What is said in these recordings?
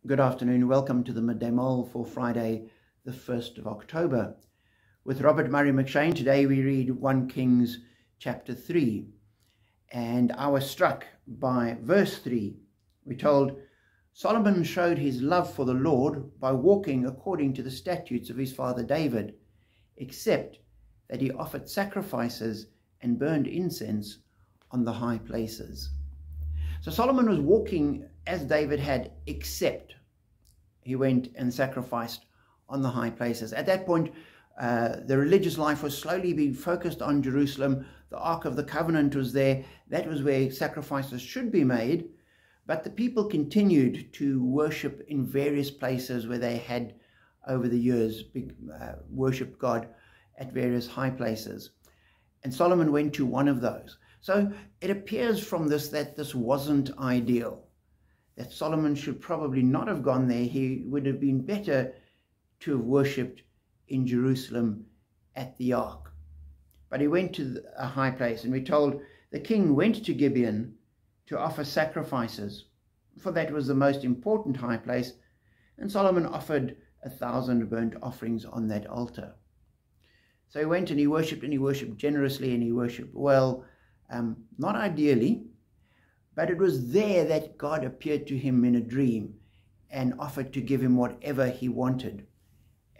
Good afternoon. Welcome to the Midday Mull for Friday, the 1st of October. With Robert Murray McShane, today we read 1 Kings chapter 3. And I was struck by verse 3. We're told, Solomon showed his love for the Lord by walking according to the statutes of his father David, except that he offered sacrifices and burned incense on the high places. So Solomon was walking as David had, except he went and sacrificed on the high places. At that point, the religious life was slowly being focused on Jerusalem. The Ark of the Covenant was there. That was where sacrifices should be made. But the people continued to worship in various places where they had, over the years, worshipped God at various high places. And Solomon went to one of those. So it appears from this that this wasn't ideal, that Solomon should probably not have gone there. He would have been better to have worshipped in Jerusalem at the ark. But he went to a high place, and we're told the king went to Gibeon to offer sacrifices, for that was the most important high place, and Solomon offered 1,000 burnt offerings on that altar. So he went and he worshipped generously, and he worshipped well. Not ideally, but it was there that God appeared to him in a dream and offered to give him whatever he wanted.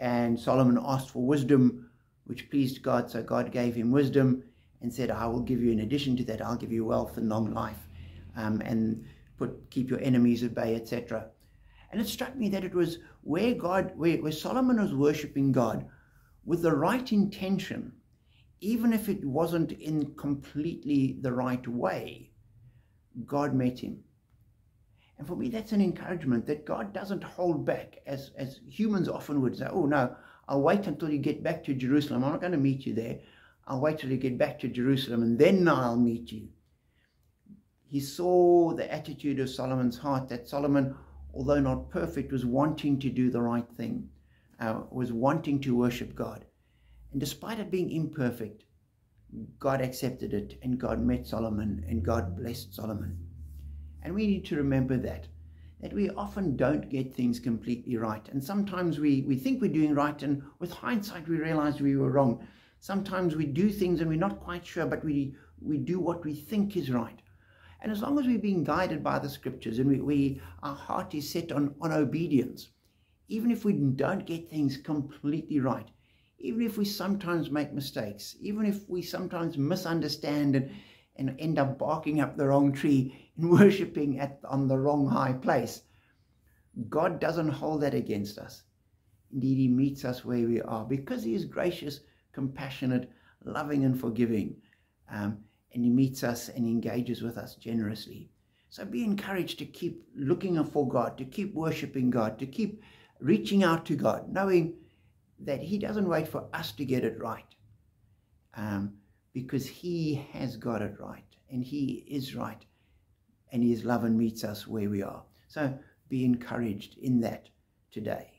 And Solomon asked for wisdom, which pleased God, so God gave him wisdom and said, I will give you, in addition to that, I'll give you wealth and long life, and keep your enemies at bay, etc. And it struck me that it was where Solomon was worshipping God with the right intention, even if it wasn't in completely the right way, God met him. And for me, that's an encouragement that God doesn't hold back, as humans often would say, oh no, I'll wait until you get back to Jerusalem. I'm not going to meet you there. I'll wait till you get back to Jerusalem and then I'll meet you. He saw the attitude of Solomon's heart, that Solomon, although not perfect, was wanting to do the right thing, was wanting to worship God. And despite it being imperfect, God accepted it, and God met Solomon, and God blessed Solomon. And we need to remember that we often don't get things completely right. And sometimes we think we're doing right, and with hindsight we realize we were wrong. Sometimes we do things and we're not quite sure, but we do what we think is right. And as long as we're being guided by the scriptures, and our heart is set on obedience, even if we don't get things completely right, even if we sometimes make mistakes, even if we sometimes misunderstand and end up barking up the wrong tree and worshipping on the wrong high place, God doesn't hold that against us. Indeed, he meets us where we are, because he is gracious, compassionate, loving and forgiving. And he meets us and engages with us generously. So be encouraged to keep looking for God, to keep worshipping God, to keep reaching out to God, knowing that he doesn't wait for us to get it right, because he has got it right, and he is right, and his love and meets us where we are. So be encouraged in that today.